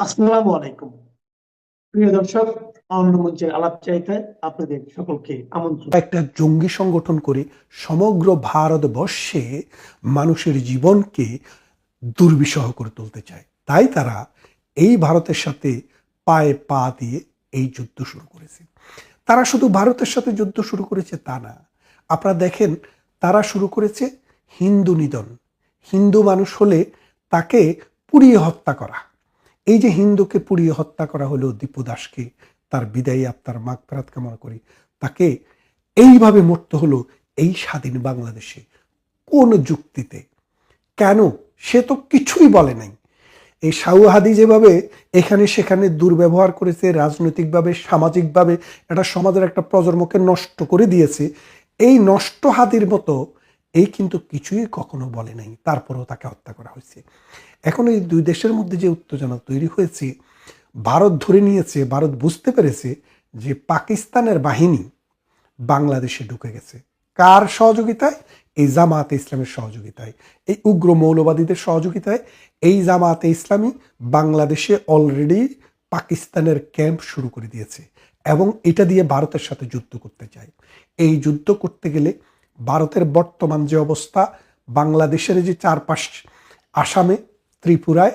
আসসালামু আলাইকুম। প্রিয় দর্শক, আনন্দ মঞ্চের আলাপ চাইতে আপনাদের সকলকে আমন্ত্রণ। একটা জঙ্গি সংগঠন করে সমগ্র ভারতবর্ষে মানুষের জীবনকে দুর্বিষহ করে তুলতে চায়। তাই তারা এই ভারতের সাথে পায়ে পা দিয়ে এই যুদ্ধ শুরু করেছে। তারা শুধু ভারতের সাথে যুদ্ধ শুরু করেছে তা না, আপনারা দেখেন তারা শুরু করেছে হিন্দু নিধন। হিন্দু মানুষ হলে তাকে পুড়িয়ে হত্যা করা। এই যে হিন্দুকে পুড়িয়ে হত্যা করা হলো দীপু দাসকে, তার বিদায়ী আত্মার মাগফিরাত কামনা করি, তাকে এইভাবে মরতে হলো এই স্বাধীন বাংলাদেশে কোন যুক্তিতে? কেন? সে তো কিছুই বলে নাই। এই শাহু যেভাবে এখানে সেখানে দুর্ব্যবহার করেছে, রাজনৈতিকভাবে সামাজিকভাবে এটা সমাজের একটা প্রজন্মকে নষ্ট করে দিয়েছে, এই নষ্ট হাদির মতো এই কিন্তু কিছুই কখনো বলে নাই, তারপরেও তাকে হত্যা করা হয়েছে। এখন এই দুই দেশের মধ্যে যে উত্তেজনা তৈরি হয়েছে, ভারত ধরে নিয়েছে, ভারত বুঝতে পেরেছে যে পাকিস্তানের বাহিনী বাংলাদেশে ঢুকে গেছে। কার সহযোগিতায়? এই জামায়াতে ইসলামের সহযোগিতায়, এই উগ্র মৌলবাদীদের সহযোগিতায় এই জামায়াতে ইসলামী বাংলাদেশে অলরেডি পাকিস্তানের ক্যাম্প শুরু করে দিয়েছে এবং এটা দিয়ে ভারতের সাথে যুদ্ধ করতে চায়। এই যুদ্ধ করতে গেলে ভারতের বর্তমান যে অবস্থা, বাংলাদেশের যে চারপাশ, আসামে, ত্রিপুরায়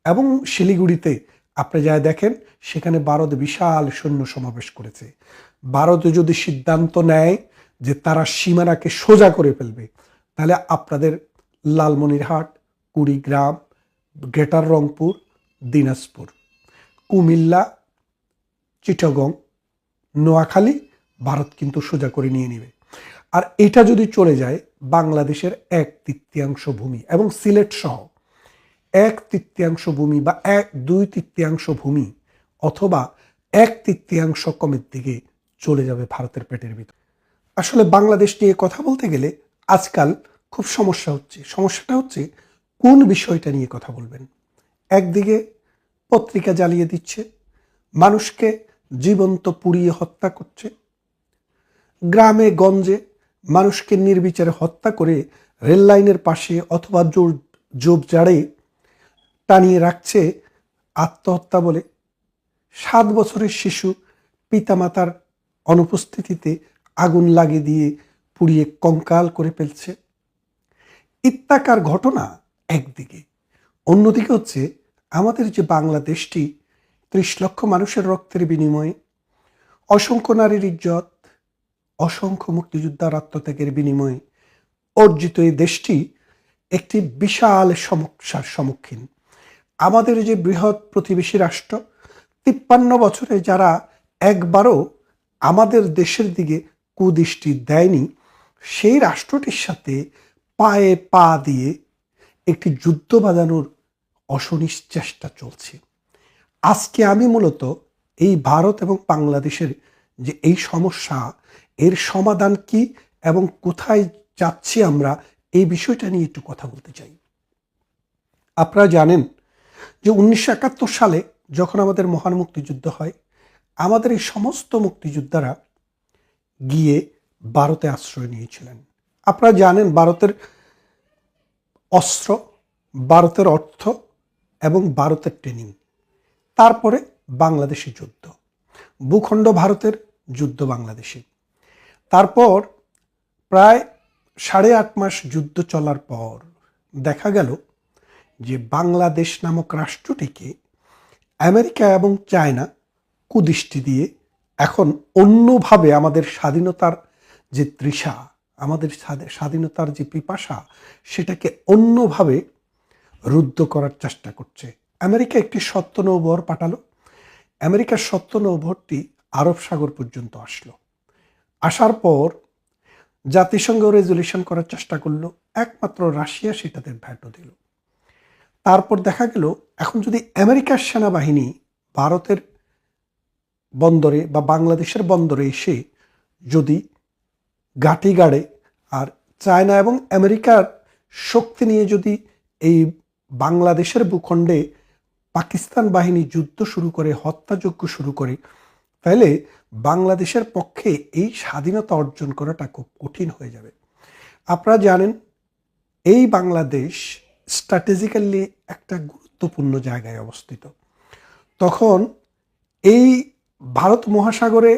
এবং শিলিগুড়িতে আপনি যা দেখেন, সেখানে ভারত বিশাল সৈন্য সমাবেশ করেছে। ভারত যদি সিদ্ধান্ত নেয় যে তারা সীমানাকে সোজা করে ফেলবে, তাহলে আপনাদের লালমনিরহাট, কুড়িগ্রাম, গ্রেটার রংপুর, দিনাজপুর, কুমিল্লা, চিটাগং, নোয়াখালী ভারত কিন্তু সোজা করে নিয়ে নেবে। আর এটা যদি চলে যায় বাংলাদেশের 1/3 ভূমি এবং সিলেট সহ 1/3 ভূমি বা 2/3 ভূমি অথবা 1/3 কমের দিকে চলে যাবে ভারতের পেটের ভিতর। আসলে বাংলাদেশ নিয়ে কথা বলতে গেলে আজকাল খুব সমস্যা হচ্ছে। সমস্যাটা হচ্ছে কোন বিষয়টা নিয়ে কথা বলবেন। একদিকে পত্রিকা জ্বালিয়ে দিচ্ছে, মানুষকে জীবন্ত পুড়িয়ে হত্যা করছে, গ্রামে গঞ্জে মানুষকে নির্বিচারে হত্যা করে রেল লাইনের পাশে অথবা ঝোপঝাড়ে টানিয়ে রাখছে আত্মহত্যা বলে। 7 বছরের শিশু পিতামাতার অনুপস্থিতিতে আগুন লাগিয়ে দিয়ে পুড়িয়ে কঙ্কাল করে ফেলছে। ইত্যাকার ঘটনা একদিকে, অন্যদিকে হচ্ছে আমাদের যে বাংলাদেশটি 30 লক্ষ মানুষের রক্তের বিনিময়ে, অসংখ্য নারীর ইজ্জত, অসংখ্য মুক্তিযোদ্ধার আত্মত্যাগের বিনিময়ে অর্জিত এই দেশটি একটি বিশাল সমস্যার সম্মুখীন। আমাদের যে বৃহৎ প্রতিবেশী রাষ্ট্র, 53 বছরে যারা একবারও আমাদের দেশের দিকে কুদৃষ্টি দেয়নি, সেই রাষ্ট্রটির সাথে পায়ে পা দিয়ে একটি যুদ্ধ বাঁধানোর অসনিস চেষ্টা চলছে। আজকে আমি মূলত এই ভারত এবং বাংলাদেশের যে এই সমস্যা, এর সমাধান কি এবং কোথায় যাচ্ছি আমরা, এই বিষয়টা নিয়ে একটু কথা বলতে চাই। আপনারা জানেন যে 1971 সালে যখন আমাদের মহান মুক্তিযুদ্ধ হয়, আমাদের এই সমস্ত মুক্তিযোদ্ধারা গিয়ে ভারতে আশ্রয় নিয়েছিলেন। আপনারা জানেন ভারতের অস্ত্র, ভারতের অর্থ এবং ভারতের ট্রেনিং, তারপরে বাংলাদেশি যুদ্ধ, ভূখণ্ড ভারতের, যুদ্ধ বাংলাদেশে। তারপর প্রায় 8.5 মাস যুদ্ধ চলার পর দেখা গেল যে বাংলাদেশ নামক রাষ্ট্রটিকে আমেরিকা এবং চায়না কুদৃষ্টি দিয়ে এখন অন্যভাবে আমাদের স্বাধীনতার যে তৃষা, আমাদের স্বাধীনতার যে পিপাসা, সেটাকে অন্যভাবে রুদ্ধ করার চেষ্টা করছে। আমেরিকা একটি সত্য নৌবহর পাঠালো। আমেরিকার সত্য নৌবহরটি আরব সাগর পর্যন্ত আসলো। আসার পর জাতিসংঘ রেজলিউশন করার চেষ্টা করলো, একমাত্র রাশিয়া সেটাতে ভেটো দিল। তারপর দেখা গেল এখন যদি আমেরিকার সেনাবাহিনী ভারতের বন্দরে বা বাংলাদেশের বন্দরে এসে যদি ঘাঁটি গাড়ে, আর চায়না এবং আমেরিকার শক্তি নিয়ে যদি এই বাংলাদেশের ভূখণ্ডে পাকিস্তান বাহিনী যুদ্ধ শুরু করে, হত্যাযজ্ঞ শুরু করে, তাহলে বাংলাদেশের পক্ষে এই স্বাধীনতা অর্জন করাটা খুব কঠিন হয়ে যাবে। আপনারা জানেন এই বাংলাদেশ স্ট্র্যাটেজিক্যালি একটা গুরুত্বপূর্ণ জায়গায় অবস্থিত। তখন এই ভারত মহাসাগরে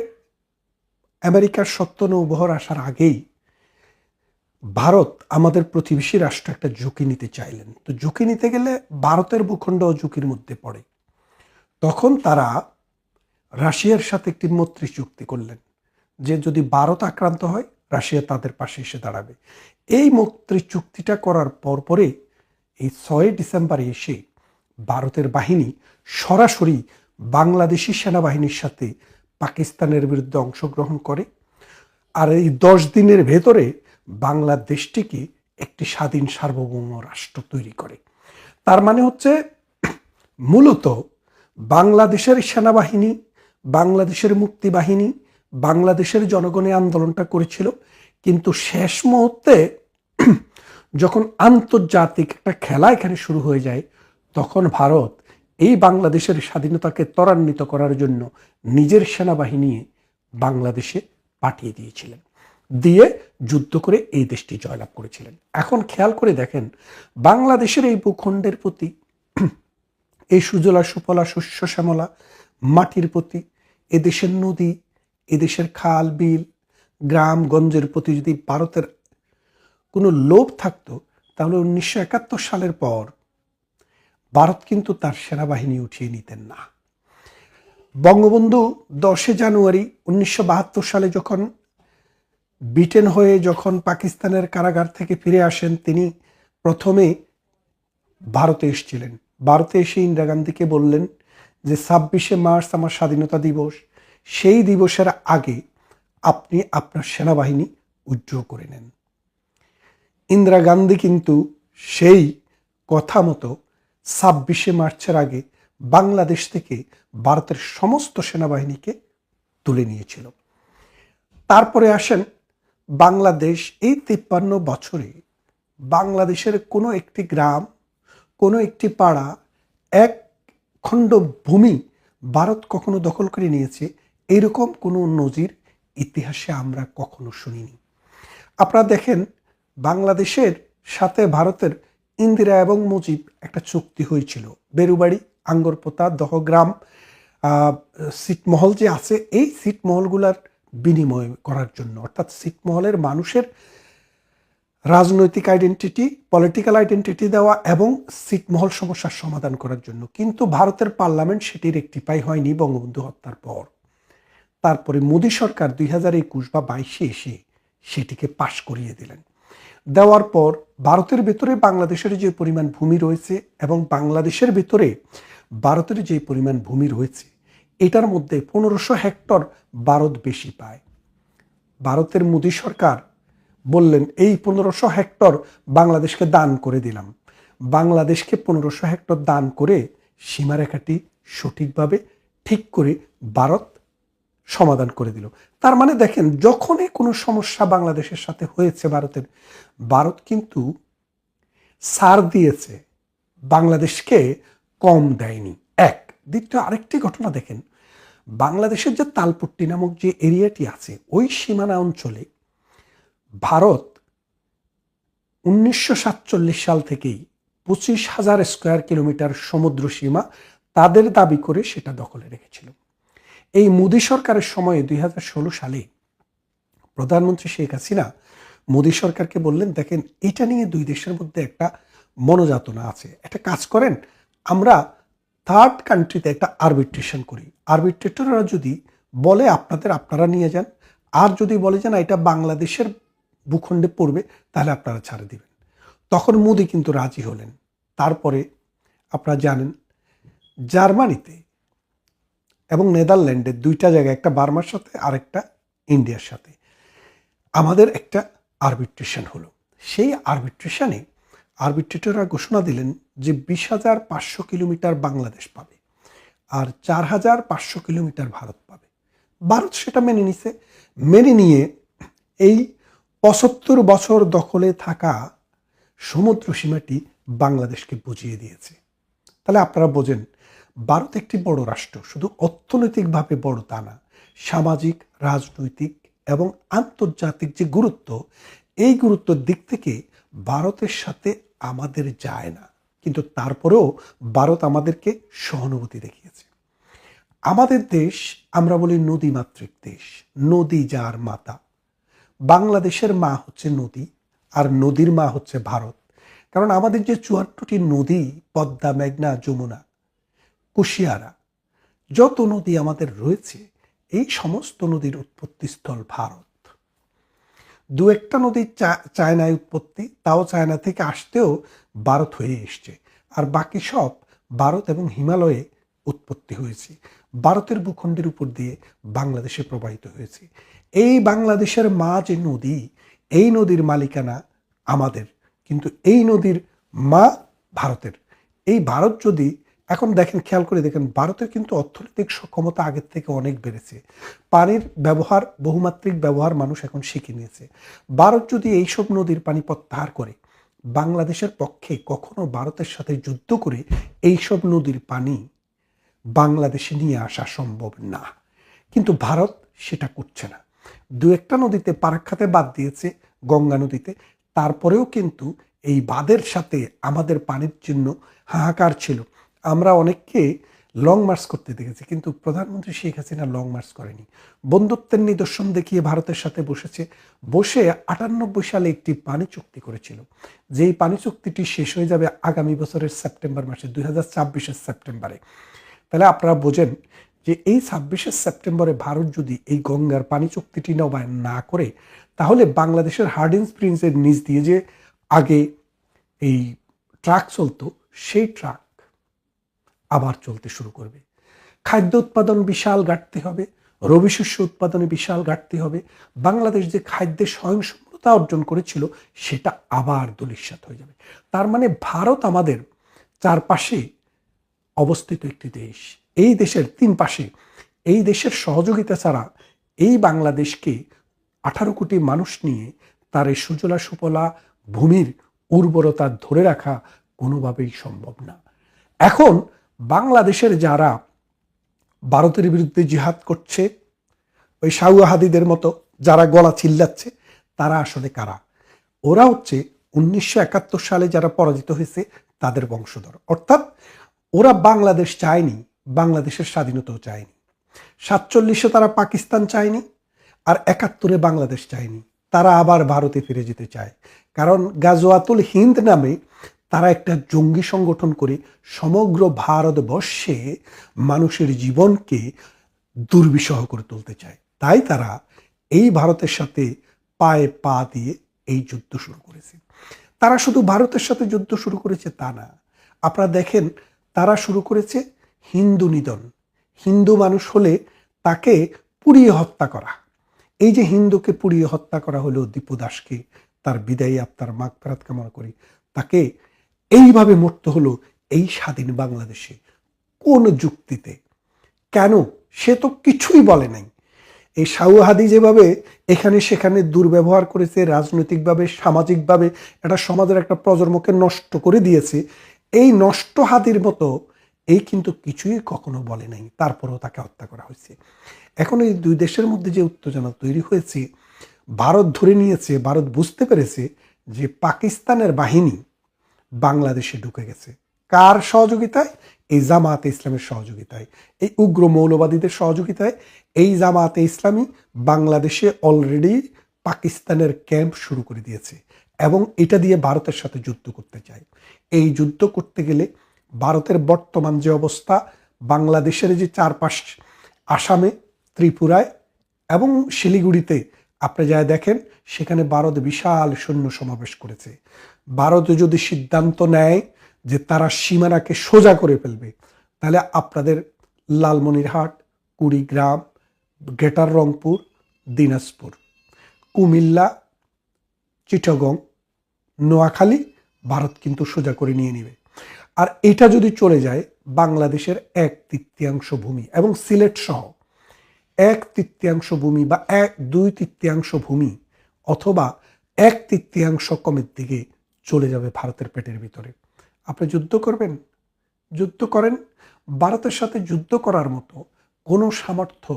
আমেরিকার সত্য নৌবহর আসার আগেই ভারত আমাদের প্রতিবেশী রাষ্ট্র একটা ঝুঁকি নিতে চাইলেন। তো ঝুঁকি নিতে গেলে ভারতের ভূখণ্ড ঝুঁকির মধ্যে পড়ে। তখন তারা রাশিয়ার সাথে একটি মৈত্রী চুক্তি করলেন যে যদি ভারত আক্রান্ত হয় রাশিয়া তাদের পাশে এসে দাঁড়াবে। এই মৈত্রী চুক্তিটা করার পরে এই 6 ডিসেম্বরে এসে ভারতের বাহিনী সরাসরি বাংলাদেশি সেনাবাহিনীর সাথে পাকিস্তানের বিরুদ্ধে অংশগ্রহণ করে। আর এই 10 দিনের ভেতরে বাংলাদেশটিকে একটি স্বাধীন সার্বভৌম রাষ্ট্র তৈরি করে। তার মানে হচ্ছে মূলত বাংলাদেশের সেনাবাহিনী, বাংলাদেশের মুক্তিবাহিনী, বাংলাদেশের জনগণের আন্দোলনটা করেছিল, কিন্তু শেষ মুহূর্তে যখন আন্তর্জাতিক একটা খেলা এখানে শুরু হয়ে যায় তখন ভারত এই বাংলাদেশের স্বাধীনতাকে ত্বরান্বিত করার জন্য নিজের সেনাবাহিনী বাংলাদেশে পাঠিয়ে দিয়েছিলেন, দিয়ে যুদ্ধ করে এই দেশটি জয়লাভ করেছিলেন। এখন খেয়াল করে দেখেন বাংলাদেশের এই ভূখণ্ডের প্রতি, এই সুজলা সুফলা শস্য শ্যামলা মাটির প্রতি, এদেশের নদী, এদেশের খাল বিল গ্রামগঞ্জের প্রতি যদি ভারতের কোনো লোভ থাকতো তাহলে 1971 সালের পর ভারত কিন্তু তার সেনাবাহিনী উঠিয়ে নিতেন না। বঙ্গবন্ধু 10 জানুয়ারি 1972 সালে যখন ব্রিটেন হয়ে যখন পাকিস্তানের কারাগার থেকে ফিরে আসেন, তিনি প্রথমে ভারতে এসেছিলেন। ভারতে এসে ইন্দিরা গান্ধীকে বললেন যে 26শে মার্চ আমার স্বাধীনতা দিবস, সেই দিবসের আগে আপনি আপনার সেনাবাহিনী উইথড্র করে নেন। ইন্দিরা গান্ধী কিন্তু সেই কথা মতো 26শে মার্চের আগে বাংলাদেশ থেকে ভারতের সমস্ত সেনাবাহিনীকে তুলে নিয়েছিল। তারপরে আসেন বাংলাদেশ, এই 53 বছরে বাংলাদেশের কোনো একটি গ্রাম, কোনো একটি পাড়া, এক খণ্ড ভূমি ভারত কখনো দখল করে নিয়েছে এরকম কোনো নজির ইতিহাসে আমরা কখনো শুনিনি। আপনারা দেখেন বাংলাদেশের সাথে ভারতের ইন্দিরা এবং মুজিব একটা চুক্তি হয়েছিল, বেরুবাড়ি, আঙ্গরপোতা, দহগ্রাম, ছিটমহল যে আছে, এই ছিটমহলগুলার বিনিময় করার জন্য, অর্থাৎ ছিটমহলের মানুষের রাজনৈতিক আইডেন্টিটি, পলিটিক্যাল আইডেন্টিটি দেওয়া এবং ছিটমহল সমস্যার সমাধান করার জন্য। কিন্তু ভারতের পার্লামেন্ট সেটির রেকটিফাই হয়নি বঙ্গবন্ধু হত্যার পর। তারপরে মোদী সরকার 2021 বা 22-এ এসে সেটিকে পাশ করিয়ে দিলেন। দেওয়ার পর ভারতের ভেতরে বাংলাদেশের যে পরিমাণ ভূমি রয়েছে এবং বাংলাদেশের ভেতরে ভারতের যে পরিমাণ ভূমি রয়েছে এটার মধ্যে 1500 হেক্টর ভারত বেশি পায়। ভারতের মোদী সরকার বললেন এই 1500 হেক্টর বাংলাদেশকে দান করে দিলাম। বাংলাদেশকে 1500 হেক্টর দান করে সীমারেখাটি সঠিকভাবে ঠিক করে ভারত সমাধান করে দিল। তার মানে দেখেন যখনই কোনো সমস্যা বাংলাদেশের সাথে হয়েছে ভারত কিন্তু ছাড় দিয়েছে, বাংলাদেশকে কম দেয়নি। এক, দ্বিতীয় আরেকটি ঘটনা দেখেন, বাংলাদেশের যে তালপট্টি নামক যে এরিয়াটি আছে ওই সীমানা অঞ্চলে ভারত 1947 সাল থেকেই 25,000 স্কোয়ার কিলোমিটার সমুদ্র সীমা তাদের দাবি করে সেটা দখলে রেখেছিল। এই মোদী সরকারের সময়ে 2016 সালে প্রধানমন্ত্রী শেখ হাসিনা মোদী সরকারকে বললেন, দেখেন এটা নিয়ে দুই দেশের মধ্যে একটা মনোযাতনা আছে, একটা কাজ করেন, আমরা থার্ড কান্ট্রিতে একটা আরবিট্রেশন করি। আরবিট্রেটররা যদি বলে আপনারা নিয়ে যান, আর যদি বলে যে না এটা বাংলাদেশের ভূখণ্ডে পড়বে তাহলে আপনারা ছাড়ে দিবেন। তখন মোদী কিন্তু রাজি হলেন। তারপরে আপনারা জানেন জার্মানিতে এবং নেদারল্যান্ডে দুইটা জায়গায়, একটা বার্মার সাথে আর একটা ইন্ডিয়ার সাথে আমাদের একটা আরবিট্রেশন হলো। সেই আরবিট্রেশনে আরবিট্রেটররা ঘোষণা দিলেন যে 20,500 কিলোমিটার বাংলাদেশ পাবে আর 4,500 কিলোমিটার ভারত পাবে। ভারত সেটা মেনে নিছে। মেনে নিয়ে এই 75 বছর দখলে থাকা সমুদ্র সীমাটি বাংলাদেশকে বুঝিয়ে দিয়েছে। তাহলে আপনারা বোঝেন ভারত একটি বড় রাষ্ট্র, শুধু অর্থনৈতিকভাবে বড় তা না, সামাজিক, রাজনৈতিক এবং আন্তর্জাতিক যে গুরুত্ব, এই গুরুত্বের দিক থেকে ভারতের সাথে আমাদের যায় না, কিন্তু তারপরেও ভারত আমাদেরকে সহানুভূতি দেখিয়েছে। আমাদের দেশ, আমরা বলি নদীমাতৃক দেশ, নদী যার মাতা। বাংলাদেশের মা হচ্ছে নদী, আর নদীর মা হচ্ছে ভারত। কারণ আমাদের যে 54টি নদী, পদ্মা, মেঘনা, যমুনা, কুশিয়ারা, যত নদী আমাদের রয়েছে, এই সমস্ত নদীর উৎপত্তিস্থল ভারত। দু একটা নদী চায়নায় উৎপত্তি, তাও চায়না থেকে আসতেও ভারত হয়ে এসছে। আর বাকি সব ভারত এবং হিমালয়ে উৎপত্তি হয়েছে, ভারতের ভূখণ্ডের উপর দিয়ে বাংলাদেশে প্রবাহিত হয়েছে। এই বাংলাদেশের মা যে নদী, এই নদীর মালিকানা আমাদের, কিন্তু এই নদীর মা ভারতের। এই ভারত যদি এখন দেখেন, খেয়াল করে দেখেন, ভারতের কিন্তু অর্থনৈতিক সক্ষমতা আগের থেকে অনেক বেড়েছে। পানির ব্যবহার, বহুমাত্রিক ব্যবহার মানুষ এখন শিখে নিয়েছে। ভারত যদি এইসব নদীর পানি প্রত্যাহার করে, বাংলাদেশের পক্ষে কখনো ভারতের সাথে যুদ্ধ করে এইসব নদীর পানি বাংলাদেশে নিয়ে আসা সম্ভব না। কিন্তু ভারত সেটা করছে না। দু একটা নদীতে পারাক্ষাতে বাদ দিয়েছে, গঙ্গা নদীতে। তারপরেও কিন্তু এই বাঁধের সাথে আমাদের পানির জন্য হাহাকার ছিল। আমরা অনেককে লং মার্চ করতে দেখেছি, কিন্তু প্রধানমন্ত্রী শেখ হাসিনা লং মার্চ করেনি। বন্ধুত্বের নিদর্শন দেখিয়ে ভারতের সাথে বসে 98 সালে একটি পানি চুক্তি করেছিল, যেই পানি চুক্তিটি শেষ হয়ে যাবে আগামী বছরের সেপ্টেম্বর মাসে, 2026-এর সেপ্টেম্বরে। তাহলে আপনারা বোঝেন যে এই 26শে সেপ্টেম্বরে ভারত যদি এই গঙ্গার পানি চুক্তিটি নবায়ন না করে, তাহলে বাংলাদেশের হার্ডিঞ্জ ব্রিজের নিচ দিয়ে যে আগে এই ট্রাক চলতো, সেই ট্রাক আবার চলতে শুরু করবে। খাদ্য উৎপাদন বিশাল ঘাটতি হবে, রবি শস্য উৎপাদনে বিশাল ঘাটতি হবে। বাংলাদেশ যে খাদ্যে স্বয়ংসম্পূর্ণতা অর্জন করেছিল, সেটা আবার ধূলিসাৎ হয়ে যাবে। তার মানে ভারত আমাদের চারপাশে অবস্থিত একটি দেশ। এই দেশের 3 পাশে, এই দেশের সহযোগিতা ছাড়া এই বাংলাদেশকে 18 কোটি মানুষ নিয়ে তার এই সুজলা সুফলা ভূমির উর্বরতা ধরে রাখা কোনোভাবেই সম্ভব না। এখন বাংলাদেশের যারা ভারতের বিরুদ্ধে জিহাদ করছে, ওই শাহুয়াহাদিদের মতো যারা গলা চিল্লাচ্ছে, তারা আসলে কারা? ওরা হচ্ছে 1971 সালে যারা পরাজিত হয়েছে তাদের বংশধর। অর্থাৎ ওরা বাংলাদেশ চায়নি, বাংলাদেশের স্বাধীনতাও চায়নি। 47-এ তারা পাকিস্তান চায়নি, আর 71-এ বাংলাদেশ চায়নি। তারা আবার ভারতে ফিরে যেতে চায়, কারণ গাজওয়াতুল হিন্দ নামে তারা একটা জঙ্গি সংগঠন করে সমগ্র ভারতবর্ষে মানুষের জীবনকে দুর্বিষহ করে তুলতে চায়। তাই তারা এই ভারতের সাথে পায়ে পা দিয়ে এই যুদ্ধ শুরু করেছে। তারা শুধু ভারতের সাথে যুদ্ধ শুরু করেছে তা না, আপনারা দেখেন, তারা শুরু করেছে হিন্দু নিধন। হিন্দু মানুষ হলে তাকে পুড়িয়ে হত্যা করা। এই যে হিন্দুকে পুড়িয়ে হত্যা করা হলো, দীপু দাসকে, তার বিদায়ী আত্মার মাগফিরাত কামনা করি, তাকে এইভাবে মরতে হলো এই স্বাধীন বাংলাদেশে। কোন যুক্তিতে? কেন? সে তো কিছুই বলে নাই। এই শাহুহাদি যেভাবে এখানে সেখানে দুর্ব্যবহার করেছে, রাজনৈতিকভাবে, সামাজিকভাবে একটা সমাজের একটা প্রজন্মকে নষ্ট করে দিয়েছে, এই নষ্ট হাদির মতো এই কিন্তু কিছুই কখনো বলে নাই, তারপরেও তাকে হত্যা করা হয়েছে। এখন এই দুই দেশের মধ্যে যে উত্তেজনা তৈরি হয়েছে, ভারত ধরে নিয়েছে, ভারত বুঝতে পেরেছে যে পাকিস্তানের বাহিনী বাংলাদেশে ঢুকে গেছে। কার সহযোগিতায়? এই জামায়াতে ইসলামের সহযোগিতায়, এই উগ্র মৌলবাদীদের সহযোগিতায় এই জামায়াতে ইসলামী বাংলাদেশে অলরেডি পাকিস্তানের ক্যাম্প শুরু করে দিয়েছে, এবং এটা দিয়ে ভারতের সাথে যুদ্ধ করতে চায়। এই যুদ্ধ করতে গেলে ভারতের বর্তমান যে অবস্থা, বাংলাদেশের যে চারপাশ, আসামে, ত্রিপুরায় এবং শিলিগুড়িতে আপনি যা দেখেন, সেখানে ভারত বিশাল সৈন্য সমাবেশ করেছে। ভারত যদি সিদ্ধান্ত নেয় যে তারা সীমানাকে সোজা করে ফেলবে, তাহলে আপনাদের লালমনিরহাট, কুড়িগ্রাম, গ্রেটার রংপুর, দিনাজপুর, কুমিল্লা, চিটাগং, নোয়াখালী ভারত কিন্তু সোজা করে নিয়ে নেবে। আর এটা যদি চলে যায়, বাংলাদেশের 1/3 ভূমি এবং সিলেট সহ 1/3 ভূমি বা 2/3 ভূমি অথবা 1/3 কমের দিকে চলে যাবে ভারতের পেটের ভিতরে। আপনি যুদ্ধ করবেন? যুদ্ধ করেন। ভারতের সাথে যুদ্ধ করার মতো কোনো সামর্থ্য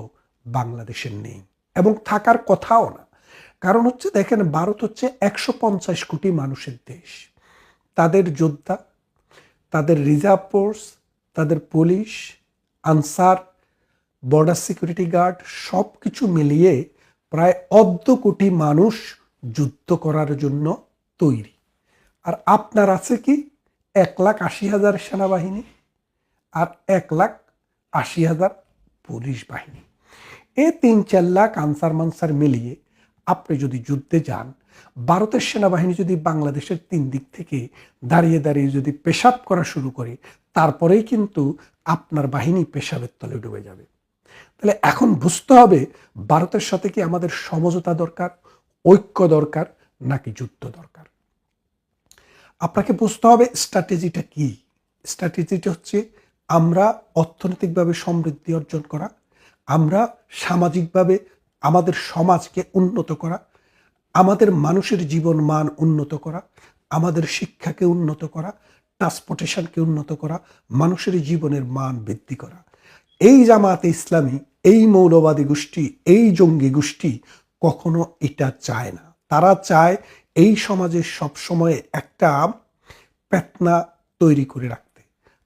বাংলাদেশের নেই এবং থাকার কথাও না। কারণ হচ্ছে, দেখেন, ভারত হচ্ছে 150 কোটি মানুষের দেশ। তাদের যোদ্ধা, তাদের রিজার্ভ ফোর্স, তাদের police, Ansar, border security guard সব কিছু মিলিয়ে প্রায় ১.৫ কোটি মানুষ যুদ্ধ করার জন্য তৈরি। আর আপনার আছে কি ১,৮০,০০০ সেনাবাহিনী আর ১,৮০,০০০ পুলিশ বাহিনী। ৩-৪ লাখ আনসার মানসার মিলিয়ে আপনি যদি যুদ্ধে যান, ভারতের সেনাবাহিনী যদি বাংলাদেশের ৩ দিক থেকে দাঁড়িয়ে দাঁড়িয়ে যদি পেশাব করা শুরু করে, তারপরেই কিন্তু আপনার বাহিনী পেশাবের তলে ডুবে যাবে। তাহলে এখন বুঝতে হবে ভারতের সাথে কি আমাদের সমঝোতা দরকার, ঐক্য দরকার, নাকি যুদ্ধ দরকার। আপনাকে বুঝতে হবে স্ট্র্যাটেজিটা কি। স্ট্র্যাটেজিটা হচ্ছে আমরা অর্থনৈতিকভাবে সমৃদ্ধি অর্জন করা, আমরা সামাজিকভাবে আমাদের সমাজকে উন্নত করা, আমাদের মানুষের জীবন মান উন্নত করা, আমাদের শিক্ষাকে উন্নত করা, ট্রান্সপোর্টেশনকে উন্নত করা, মানুষের জীবনের মান বৃদ্ধি করা। এই জামাতে ইসলামী, এই মৌলবাদী গোষ্ঠী, এই জঙ্গি গোষ্ঠী কখনো এটা চায় না। তারা চায় এই সমাজে সবসময় একটা ফিতনা তৈরি করে রাখতে।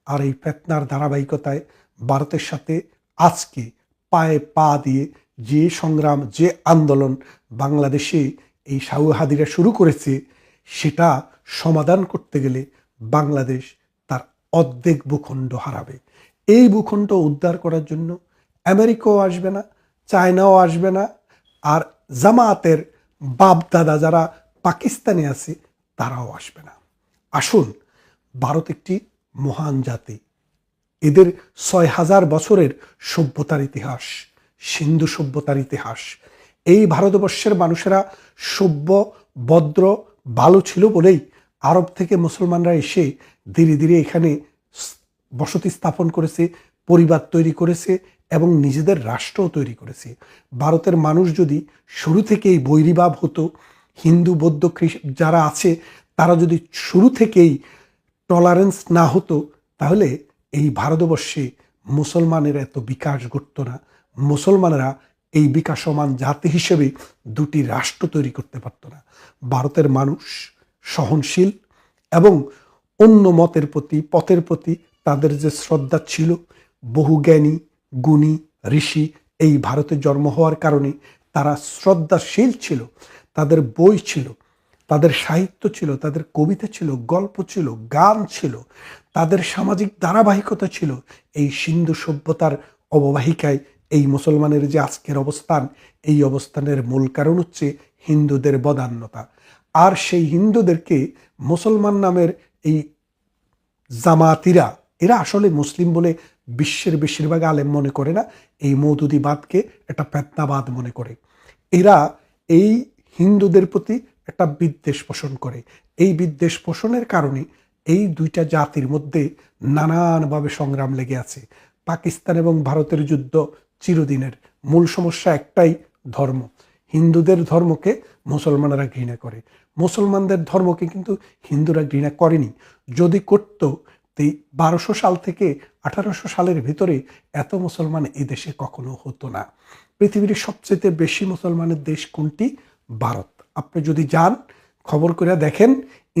আর এই ফিতনার ধারাবাহিকতায় ভারতের সাথে আজকে পায়ে পা দিয়ে যে সংগ্রাম, যে আন্দোলন বাংলাদেশে এই শাহহাদিরা শুরু করেছে, সেটা সমাধান করতে গেলে বাংলাদেশ তার অর্ধেক ভূখণ্ড হারাবে। এই ভূখণ্ড উদ্ধার করার জন্য আমেরিকাও আসবে না, চায়নাও আসবে না, আর জামাতের বাপ দাদা যারা পাকিস্তানে আছে তারাও আসবে না। আসুন, ভারত একটি মহান জাতি। এদের ৬,০০০ বছরের সভ্যতার ইতিহাস, সিন্ধু সভ্যতার ইতিহাস। এই ভারতবর্ষের মানুষেরা সভ্য, ভদ্র, ভালো ছিল বলেই আরব থেকে মুসলমানরা এসে ধীরে ধীরে এখানে বসতি স্থাপন করেছে, পরিবার তৈরি করেছে এবং নিজেদের রাষ্ট্রও তৈরি করেছে। ভারতের মানুষ যদি শুরু থেকেই বৈরীভাব হতো, হিন্দু বৌদ্ধ যারা আছে তারা যদি শুরু থেকেই টলারেন্স না হতো, তাহলে এই ভারতবর্ষে মুসলমানের এত বিকাশ ঘটতো না। মুসলমানেরা এই বিকাশমান জাতি হিসেবে দুটি রাষ্ট্র তৈরি করতে পারত না। ভারতের মানুষ সহনশীল এবং অন্য মতের প্রতি, পথের প্রতি তাদের যে শ্রদ্ধা ছিল, বহু জ্ঞানী গুণী ঋষি এই ভারতে জন্ম হওয়ার কারণে তারা শ্রদ্ধাশীল ছিল। তাদের বই ছিল, তাদের সাহিত্য ছিল, তাদের কবিতা ছিল, গল্প ছিল, গান ছিল, তাদের সামাজিক ধারাবাহিকতা ছিল। এই সিন্ধু সভ্যতার অববাহিকায় এই মুসলমানের যে আজকের অবস্থান, এই অবস্থানের মূল কারণ হচ্ছে হিন্দুদের বদান্যতা। আর সেই হিন্দুদেরকে মুসলমান নামের এই জামাতিরা, এরা আসলে মুসলিম বলে বিশ্বের বেশিরভাগ আলেম মনে করে না, এই মওদুদিবাদকে একটা ফিতনাবাদ মনে করে। এরা এই হিন্দুদের প্রতি একটা বিদ্বেষ পোষণ করে। এই বিদ্বেষ পোষণের কারণে এই দুইটা জাতির মধ্যে নানানভাবে সংগ্রাম লেগে আছে। পাকিস্তান এবং ভারতের যুদ্ধ চিরদিনের। মূল সমস্যা একটাই, ধর্ম। হিন্দুদের ধর্মকে মুসলমানরা ঘৃণা করে, মুসলমানদের ধর্মকে কিন্তু হিন্দুরা ঘৃণা করেনি। যদি করত, ১২০০ সাল থেকে ১৮০০ সালের ভিতরে এত মুসলমান এই দেশে কখনো হতো না। পৃথিবীর সবচেয়ে বেশি মুসলমানের দেশ কোনটি? ভারত। আপনি যদি যান, খবর করে দেখেন,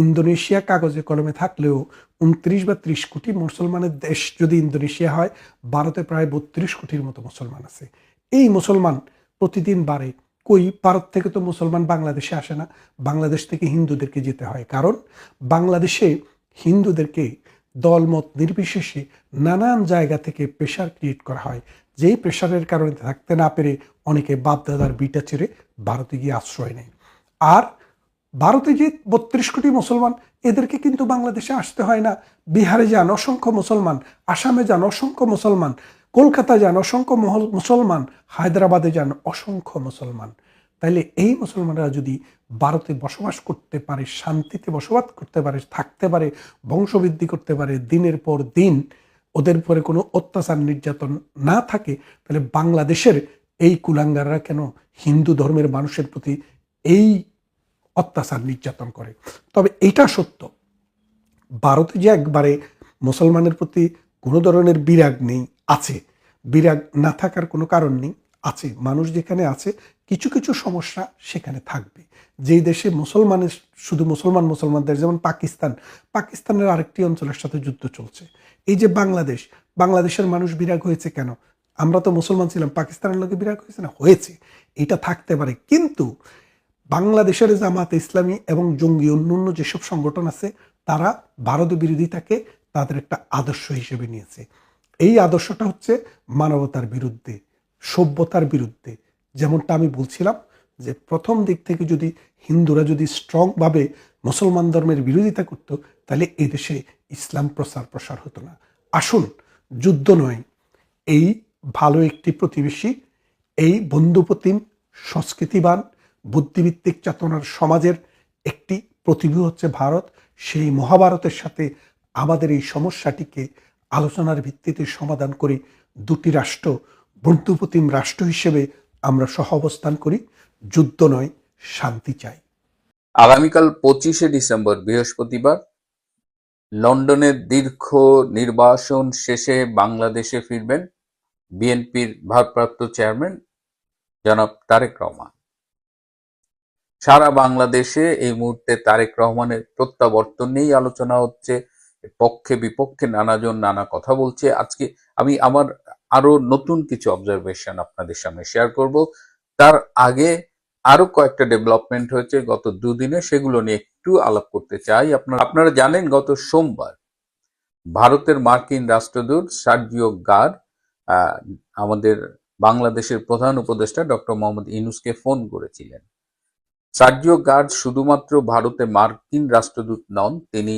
ইন্দোনেশিয়া কাগজে কলমে থাকলেও ২৯ বা ৩০ কোটি মুসলমানের দেশ যদি ইন্দোনেশিয়া হয়, ভারতে প্রায় ৩২ কোটির মতো মুসলমান আছে। এই মুসলমান প্রতিদিন বাড়ে। কই, ভারত থেকে তো মুসলমান বাংলাদেশে আসে না, বাংলাদেশ থেকে হিন্দুদেরকে যেতে হয়। কারণ বাংলাদেশে হিন্দুদেরকে দলমত নির্বিশেষে নানান জায়গা থেকে প্রেশার ক্রিয়েট করা হয়। যেই প্রেশারের কারণে থাকতে না পেরে অনেকে বাপদাদার বিটা ছেড়ে ভারতে গিয়ে আশ্রয় নেয়। আর ভারতে যে ৩২ কোটি মুসলমান, এদেরকে কিন্তু বাংলাদেশে আসতে হয় না। বিহারে যান, অসংখ্য মুসলমান; আসামে যান, অসংখ্য মুসলমান; কলকাতা যান, অসংখ্য মুসলমান; হায়দ্রাবাদে যান, অসংখ্য মুসলমান। তাইলে এই মুসলমানরা যদি ভারতে বসবাস করতে পারে, শান্তিতে বসবাস করতে পারে, থাকতে পারে, বংশবৃদ্ধি করতে পারে, দিনের পর দিন ওদের উপরে কোনো অত্যাচার নির্যাতন না থাকে, তাহলে বাংলাদেশের এই কুলাঙ্গাররা কেন হিন্দু ধর্মের মানুষের প্রতি এই অত্যাচার নির্যাতন করে? তবে এটা সত্য, ভারতে যে একবারে মুসলমানের প্রতি কোনো ধরনের বিরাগ নেই, আছে। বিরাগ না থাকার কোনো কারণ নেই, আছে। মানুষ যেখানে আছে, কিছু কিছু সমস্যা সেখানে থাকবে। যেই দেশে মুসলমানের শুধু মুসলমানদের, যেমন পাকিস্তানের আরেকটি অঞ্চলের সাথে যুদ্ধ চলছে। এই যে বাংলাদেশের মানুষ বিরাগ হয়েছে কেন? আমরা তো মুসলমান ছিলাম, পাকিস্তানের লোকে বিরাগ হয়েছে না, হয়েছে, এটা থাকতে পারে। কিন্তু বাংলাদেশের জামাত ইসলামী এবং জঙ্গি অন্যান্য যেসব সংগঠন আছে তারা ভারত বিরোধিতাকে তাদের একটা আদর্শ হিসেবে নিয়েছে। এই আদর্শটা হচ্ছে মানবতার বিরুদ্ধে, সভ্যতার বিরুদ্ধে। যেমনটা আমি বলছিলাম যে প্রথম দিক থেকে যদি হিন্দুরা যদি স্ট্রংভাবে মুসলমান ধর্মের বিরোধিতা করতো তাহলে এদেশে ইসলাম প্রসার হতো না। আসুন, যুদ্ধ নয়, এই ভালো একটি প্রতিবেশী, এই বন্ধুপ্রতিম, সংস্কৃতিবান, বুদ্ধিভিত্তিক চেতনার সমাজের একটি প্রতিভূ হচ্ছে ভারত। সেই মহাভারতের সাথে আমাদের এই সমস্যাটিকে আলোচনার ভিত্তিতে সমাধান করে দুটি রাষ্ট্র, বন্ধুপ্রতিম রাষ্ট্র হিসেবে আমরা সহাবস্থান করি। যুদ্ধ নয়, শান্তি চাই। আগামীকাল 25শে ডিসেম্বর বৃহস্পতিবার লন্ডনের দীর্ঘ নির্বাসন শেষে বাংলাদেশে ফিরবেন বিএনপির ভারপ্রাপ্ত চেয়ারম্যান জনাব তারেক রহমান। সারা বাংলাদেশে এই মুহূর্তে তারেক রহমানের প্রত্যাবর্তন নিয়েই আলোচনা হচ্ছে, পক্ষে বিপক্ষে নানাজন নানা কথা বলছে। আজকে আমি আমার আরো নতুন কিছু অবজারভেশন আপনাদের সামনে শেয়ার করব। তার আগে আরো কয়েকটা ডেভেলপমেন্ট হয়েছে গত দুদিনে, সেগুলো নিয়ে একটু আলাপ করতে চাই। আপনারা জানেন গত সোমবার ভারতের মার্কিন রাষ্ট্রদূত সার্জিও গার আমাদের বাংলাদেশের প্রধান উপদেষ্টা ডক্টর মোহাম্মদ ইউনূসকে ফোন করেছিলেন। সার্জিও গার শুধুমাত্র ভারতে মার্কিন রাষ্ট্রদূত নন, তিনি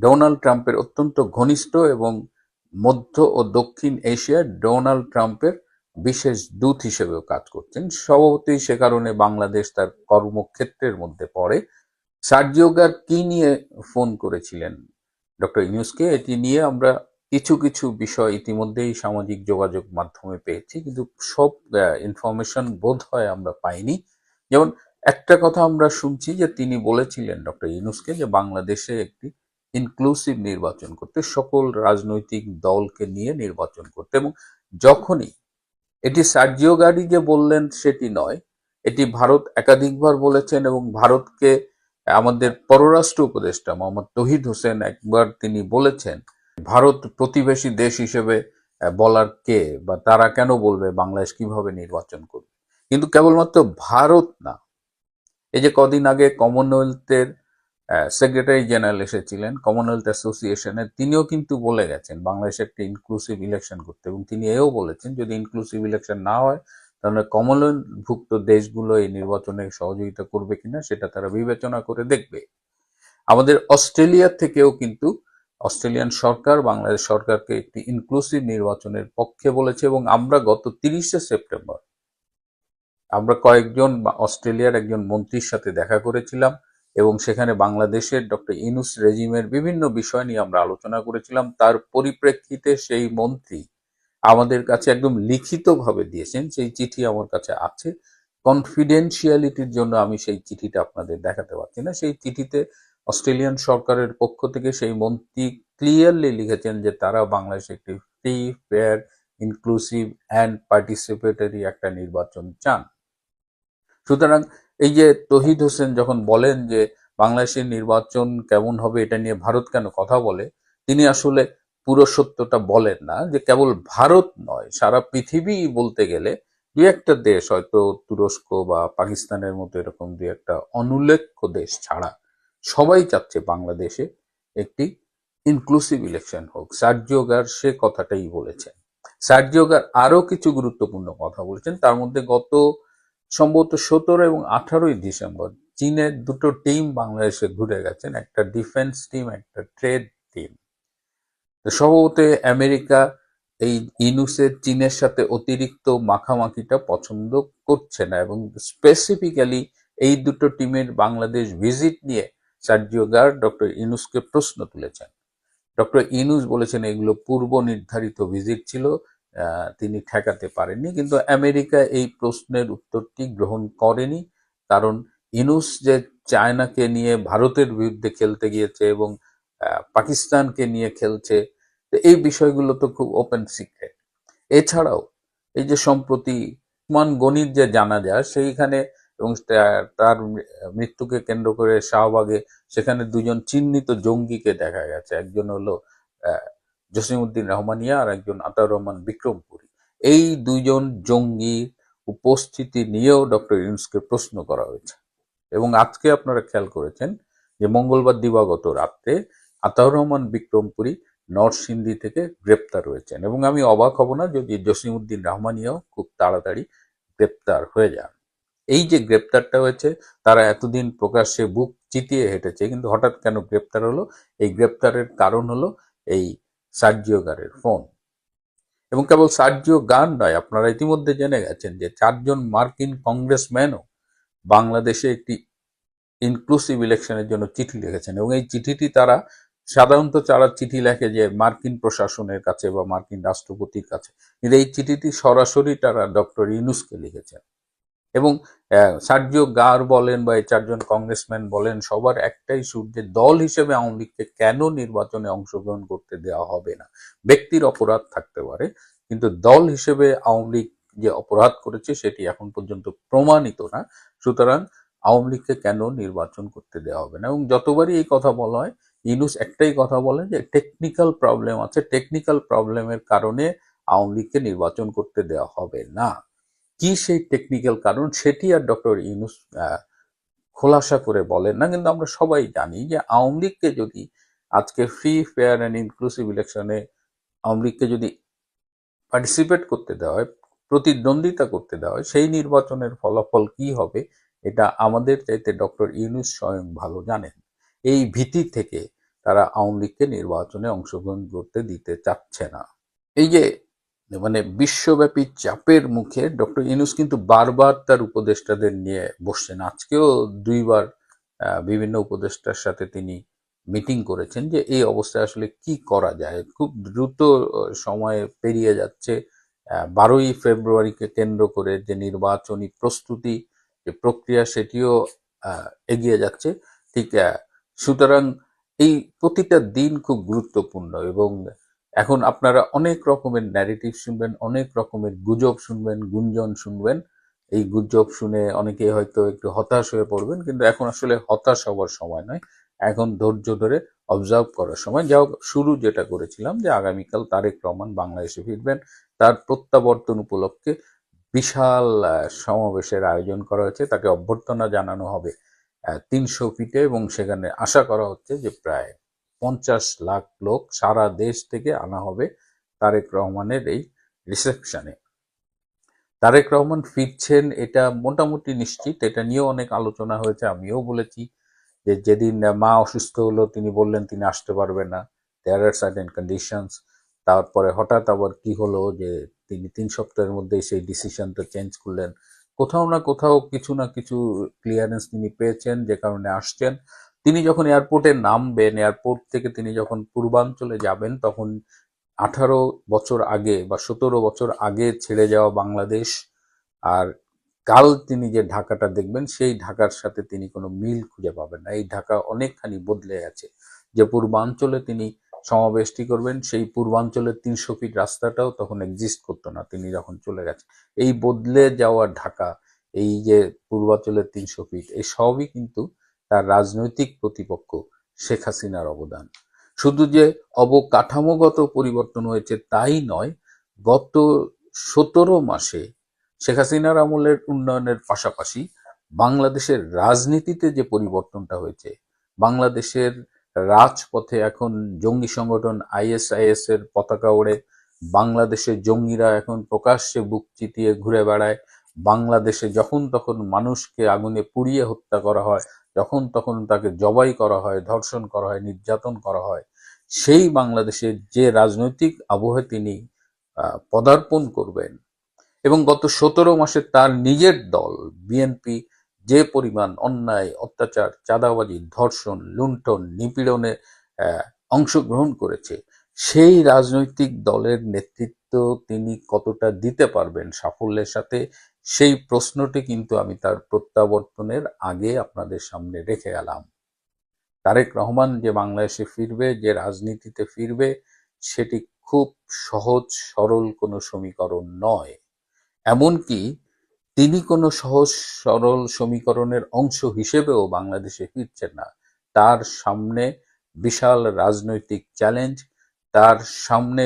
ডোনাল্ড ট্রাম্পের অত্যন্ত ঘনিষ্ঠ এবং মধ্য ও দক্ষিণ এশিয়ার ডোনাল্ড ট্রাম্পের বিশেষ দূত হিসেবেও কাজ করছেন। স্বভাবতই সে কারণে বাংলাদেশ তার কর্মক্ষেত্রের মধ্যে পড়ে। সার্জিও গার কি নিয়ে ফোন করেছিলেন ডক্টর ইউনূসকে, এটি নিয়ে আমরা কিছু কিছু বিষয় ইতিমধ্যেই সামাজিক যোগাযোগ মাধ্যমে পেয়েছি, কিন্তু সব ইনফরমেশন বোধ হয় আমরা পাইনি। যেমন একটা কথা আমরা শুনছি যে তিনি বলেছিলেন ডক্টর ইউনূসকে যে বাংলাদেশে একটি ইনক্লুসিভ নির্বাচন করতে, সকল রাজনৈতিক দলকে নিয়ে নির্বাচন করতে। এবং যখনই এটি সার্জিও গারই যে বললেন সেটি নয়, এটি ভারত একাধিকবার বলেছেন এবং ভারতকে আমাদের পররাষ্ট্র উপদেষ্টা মোহাম্মদ তৌহিদ হোসেন একবার তিনি বলেছেন ভারত প্রতিবেশী দেশ হিসেবে বলার কে, বা তারা কেন বলবে বাংলাদেশ কিভাবে নির্বাচন করবে। কিন্তু কেবলমাত্র ভারত না, এই যে কদিন আগে কমনওয়েলথের সেক্রেটারি জেনারেল এসেছিলেন কমনওয়েলথ অ্যাসোসিয়েশনের, তিনিও কিন্তু বলে গেছেন বাংলাদেশে একটা ইনক্লুসিভ ইলেকশন করতে, এবং তিনি এও বলেছেন যদি ইনক্লুসিভ ইলেকশন না হয় তাহলে কমনওয়েলথভুক্ত দেশগুলো এই নির্বাচনে সহযোগিতা করবে কিনা সেটা তারা বিবেচনা করে দেখবে। আমাদের অস্ট্রেলিয়া থেকেও কিন্তু অস্ট্রেলিয়ান সরকার বাংলাদেশ সরকারকে একটি ইনক্লুসিভ নির্বাচনের পক্ষে বলেছে, এবং আমরা গত 30শে সেপ্টেম্বর আমরা কয়েকজন অস্ট্রেলিয়ার একজন মন্ত্রীর সাথে দেখা করেছিলাম এবং সেখানে বাংলাদেশের ডক্টর ইউনূস রেজিমের বিভিন্ন বিষয় নিয়ে আমরা আলোচনা করেছিলাম। তার পরিপ্রেক্ষিতে সেই মন্ত্রী আমাদের কাছে একদম লিখিতভাবে দিয়েছেন, সেই চিঠি আমার কাছে আছে। কনফিডেন্সিয়ালিটির জন্য আমি সেই চিঠিটা আপনাদের দেখাতে পারছি না। সেই চিঠিতে অস্ট্রেলিয়ান সরকারের পক্ষ থেকে সেই মন্ত্রী ক্লিয়ারলি লিখেছেন যে তারা বাংলাদেশে একটি free, fair, inclusive and participatory একটা নির্বাচন চান। সুতরাং এই যে তৌহিদ হোসেন যখন বলেন যে বাংলাদেশের নির্বাচন কেমন হবে এটা নিয়ে ভারত কেন কথা বলে, তিনি আসলে পুরো সত্যটা বলেন না। যে কেবল ভারত নয়, সারা পৃথিবী বলতে গেলে দু একটা দেশ, হয়তো তুরস্ক বা পাকিস্তানের মতো এরকম দু একটা অনুল্লেখ্য দেশ ছাড়া সবাই চাচ্ছে বাংলাদেশে একটি ইনক্লুসিভ ইলেকশন হোক। সার্জিও গার সে কথাটাই বলেছেন। সার্জিও গার আরো কিছু গুরুত্বপূর্ণ কথা বলেছেন, তার মধ্যে গত সম্ভবত 17 এবং 18ই ডিসেম্বর চীনের দুটো টিম বাংলাদেশে ঘুরে গেছেন, একটা ডিফেন্স টিম, একটা ট্রেড টিম। সম্ভবত আমেরিকা এই ইউনূসের চীনের সাথে অতিরিক্ত মাখামাখিটা পছন্দ করছে না, এবং স্পেসিফিক্যালি এই দুটো টিমের বাংলাদেশ ভিজিট নিয়ে সার্জিও গার ডক্টর ইউনূসকে প্রশ্ন তুলেছেন। ডক্টর ইউনূস বলেছেন এগুলো পূর্ব নির্ধারিত ভিজিট ছিল, তিনি ঠেকাতে পারেননি। কিন্তু আমেরিকা এই প্রশ্নের উত্তরটি গ্রহণ করেনি, কারণ ইউনূস যে চায়নাকে নিয়ে ভারতের বিরুদ্ধে খেলতে গিয়েছে এবং পাকিস্তানকে নিয়ে খেলছে, এই বিষয়গুলো তো খুব ওপেন সিক্রেট। এছাড়াও এই যে সম্প্রতি উসমান গনির যে জানাজা সেইখানে এবং তার মৃত্যুকে কেন্দ্র করে শাহবাগে সেখানে দুজন চিহ্নিত জঙ্গিকে দেখা গেছে, একজন হলো জসিমউদ্দিন রহমানিয়া আর একজন আতাউর রহমান বিক্রমপুরী। এই দুইজন জঙ্গির উপস্থিতি নিয়েও ডক্টর ইউনূসকে প্রশ্ন করা হয়েছে। এবং আজকে আপনারা খেয়াল করেছেন যে মঙ্গলবার দিবাগত রাত্রে আতাউর রহমান বিক্রমপুরী নরসিংদী থেকে গ্রেপ্তার হয়েছেন, এবং আমি অবাক হব না যদি জসিমউদ্দিন রহমানিয়াও খুব তাড়াতাড়ি গ্রেপ্তার হয়ে যান। এই যে গ্রেপ্তারটা হয়েছে, তারা এতদিন প্রকাশ্যে বুক চিতিয়ে হেঁটেছে, কিন্তু হঠাৎ কেন গ্রেপ্তার হলো? এই গ্রেপ্তারের কারণ হলো এই সার্জিও গারের ফোন। এবং কেবল সার্জিও গার নয়, আপনারা ইতিমধ্যে জেনে গেছেন যে 4জন মার্কিন কংগ্রেসম্যানও বাংলাদেশে একটি ইনক্লুসিভ ইলেকশনের জন্য চিঠি লিখেছেন, এবং এই চিঠিটি তারা সাধারণত যারা চিঠি লেখে যে মার্কিন প্রশাসনের কাছে বা মার্কিন রাষ্ট্রপতির কাছে, কিন্তু এই চিঠিটি সরাসরি তারা ডক্টর ইউনূসকে লিখেছেন। এবং সার্জিও গার বলেন বা এই 4জন কংগ্রেসম্যান বলেন, সবার একটাই সুর যে দল হিসেবে আওয়ামী লীগকে কেন নির্বাচনে অংশগ্রহণ করতে দেওয়া হবে না। ব্যক্তির অপরাধ থাকতে পারে, কিন্তু দল হিসেবে আওয়ামী লীগ যে অপরাধ করেছে সেটি এখন পর্যন্ত প্রমাণিত না, সুতরাং আওয়ামী লীগকে কেন নির্বাচন করতে দেওয়া হবে না। এবং যতবারই এই কথা বলা হয়, ইউনূস একটাই কথা বলেন যে টেকনিক্যাল প্রবলেম আছে, টেকনিক্যাল প্রবলেমের কারণে আওয়ামী লীগকে নির্বাচন করতে দেওয়া হবে না। কি সেই টেকনিক্যাল কারণ সেটি আর ডক্টর ইউনূস খোলাসা করে বলেন না, কিন্তু আমরা সবাই জানি যে আওয়ামী লীগকে যদি আজকে ফ্রি, ফেয়ার অ্যান্ড ইনক্লুসিভ ইলেকশনে আওয়ামী লীগকে যদি পার্টিসিপেট করতে দেওয়া হয়, প্রতিদ্বন্দ্বিতা করতে দেওয়া হয়, সেই নির্বাচনের ফলাফল কি হবে এটা আমাদের চাইতে ডক্টর ইউনূস স্বয়ং ভালো জানেন। এই ভীতি থেকে তারা আওয়ামী লীগকে নির্বাচনে অংশগ্রহণ করতে দিতে চাচ্ছে না। এই যে মানে বিশ্বব্যাপী চাপের মুখে ডক্টর ইউনূস কিন্তু বারবার তার উপদেষ্টাদের নিয়ে বসছেন। আজকেও 2বার বিভিন্ন উপদেষ্টার সাথে তিনি মিটিং করেছেন যে এই অবস্থায় আসলে কি করা যায়। খুব দ্রুত সময় পেরিয়ে যাচ্ছে। 12ই ফেব্রুয়ারিকে কেন্দ্র করে যে নির্বাচনী প্রস্তুতি, যে প্রক্রিয়া, সেটিও এগিয়ে যাচ্ছে। ঠিক সুতরাং এই প্রতিটা দিন খুব গুরুত্বপূর্ণ, এবং এখন আপনারা অনেক রকমের ন্যারেটিভ শুনবেন, অনেক রকমের গুজব শুনবেন, গুঞ্জন শুনবেন। এই গুজব শুনে অনেকে হয়তো একটু হতাশ হয়ে পড়বেন, কিন্তু এখন আসলে হতাশ হওয়ার সময় নয়, এখন ধৈর্য ধরে অবজার্ভ করার সময়। যা হোক, শুরু যেটা করেছিলাম যে আগামীকাল তারেক রহমান বাংলাদেশে ফিরবেন, তার প্রত্যাবর্তন উপলক্ষে বিশাল সমাবেশের আয়োজন করা হয়েছে। তাকে অভ্যর্থনা জানানো হবে 300 ফিটে, এবং সেখানে আশা করা হচ্ছে যে প্রায় 50 লাখ লোক সারা দেশ থেকে আনা হবে তারেক রহমানের এই রিসেপশনে। তারেক রহমান ফিরছেন এটা মোটামুটি নিশ্চিত, এটা নিয়েও অনেক আলোচনা হয়েছে। আমিও বলেছি যে যেদিন মা অসুস্থ হলো তিনি বললেন তিনি আসতে পারবেন না, দেয়ার আর সার্টেন কন্ডিশনস। তারপরে হঠাৎ আবার কি হলো যে তিনি 3 সপ্তাহের মধ্যে সেই ডিসিশনটা চেঞ্জ করলেন। কোথাও না কোথাও কিছু না কিছু ক্লিয়ারেন্স তিনি পেয়েছেন, যে কারণে আসছেন। তিনি যখন এয়ারপোর্টে নামবেন, এয়ারপোর্ট থেকে তিনি যখন পূর্বাঞ্চলে যাবেন, তখন 18 বছর আগে বা 17 বছর আগে ছেড়ে যাওয়া বাংলাদেশ আর কাল তিনি যে ঢাকাটা দেখবেন, সেই ঢাকার সাথে তিনি কোনো মিল খুঁজে পাবেন না। এই ঢাকা অনেকখানি বদলে গেছে। যে পূর্বাঞ্চলে তিনি সমাবেশটি করবেন, সেই পূর্বাঞ্চলের 300 ফিট রাস্তাটাও তখন এক্সিস্ট করতো না তিনি যখন চলে গেছেন। এই বদলে যাওয়া ঢাকা, এই যে পূর্বাঞ্চলের 300 ফিট, এই সবই কিন্তু তার রাজনৈতিক প্রতিপক্ষ শেখ হাসিনার অবদান। শুধু যে অবকাঠামোগত পরিবর্তন হয়েছে তাই নয়, গত 17 মাসে শেখ হাসিনার আমলের উন্নয়নের পাশাপাশি বাংলাদেশের রাজনীতিতে যে পরিবর্তনটা হয়েছে, বাংলাদেশের রাজপথে এখন জঙ্গি সংগঠন ISIS এর পতাকা ওড়ে, বাংলাদেশের জঙ্গিরা এখন প্রকাশ্যে বুক চিতিয়ে ঘুরে বেড়ায়, বাংলাদেশে যখন তখন মানুষকে আগুনে পুড়িয়ে হত্যা করা হয়, যখন তখন তাকে জবাই করা হয়, ধর্ষণ করা হয়, নির্যাতন করা হয়, সেই বাংলাদেশের যে রাজনৈতিক আবহে তিনি পদার্পণ করবেন, এবং গত 17 মাসে তার নিজের দল বিএনপি যে পরিমাণ অন্যায়, অত্যাচার, চাঁদাবাজি, ধর্ষণ, লুণ্ঠন, নিপীড়নে অংশগ্রহণ করেছে, সেই রাজনৈতিক দলের নেতৃত্ব তিনি কতটা দিতে পারবেন সাফল্যের সাথে, সেই প্রশ্নটি কিন্তু আমি তার প্রত্যাবর্তনের আগে আপনাদের সামনে রেখে গেলাম। তারেক রহমান যে বাংলাদেশে ফিরবে, যে রাজনীতিতে ফিরবে, সেটি খুব সহজ সরল কোনো সমীকরণ নয়। এমনকি তিনি কোনো সহজ সরল সমীকরণের অংশ হিসেবেও বাংলাদেশে ফিরছেন না। তার সামনে বিশাল রাজনৈতিক চ্যালেঞ্জ, তার সামনে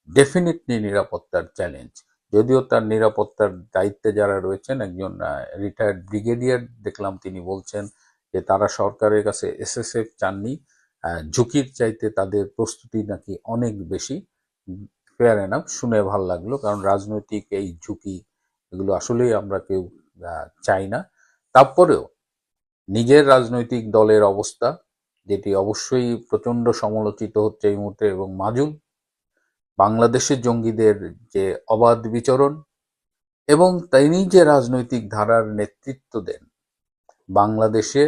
ডেফিনেটলি নিরাপত্তার চ্যালেঞ্জ। যদিও তার নিরাপত্তার দায়িত্বে যারা রয়েছেন, একজন রিটায়ার্ড ব্রিগেডিয়ার দেখলাম তিনি বলছেন যে তারা সরকারের কাছে এসএসএফ চাননি, ঝুঁকির চাইতে তাদের প্রস্তুতি নাকি অনেক বেশি। ফেয়ার এনাফ, শুনে ভাল লাগলো, কারণ রাজনৈতিক এই ঝুঁকি এগুলো আসলেই আমরা কেউ চাই না। তারপরেও নিজের রাজনৈতিক দলের অবস্থা, যেটি অবশ্যই প্রচন্ড সমালোচিত হচ্ছে এই মুহূর্তে, এবং মাজুল বাংলাদেশের জঙ্গিদের যে অবাধ বিচরণ, এবং তিনি যে রাজনৈতিক ধারার নেতৃত্ব দেন, বাংলাদেশে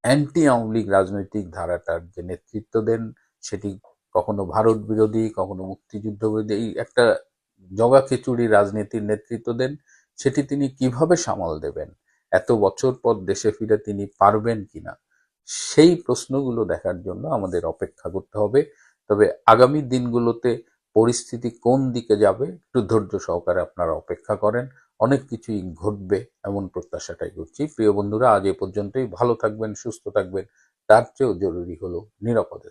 অ্যান্টি আওয়ামী লীগ রাজনৈতিক ধারাটার যে নেতৃত্ব দেন, সেটি কখনো ভারত বিরোধী, কখনো মুক্তিযুদ্ধ বিরোধী, এই একটা জগা খিচুড়ি রাজনীতির নেতৃত্ব দেন, সেটি তিনি কিভাবে সামাল দেবেন, এত বছর পর দেশে ফিরে তিনি পারবেন কিনা, সেই প্রশ্নগুলো দেখার জন্য আমাদের অপেক্ষা করতে হবে। তবে আগামী দিনগুলোতে পরিস্থিতি কোন দিকে যাবে, একটু ধৈর্য সহকারে আপনারা অপেক্ষা করেন, অনেক কিছুই ঘটবে এমন প্রত্যাশাটাই করছি। প্রিয় বন্ধুরা, আজ এ পর্যন্তই। ভালো থাকবেন, সুস্থ থাকবেন, তার চেয়েও জরুরি হলো নিরাপদে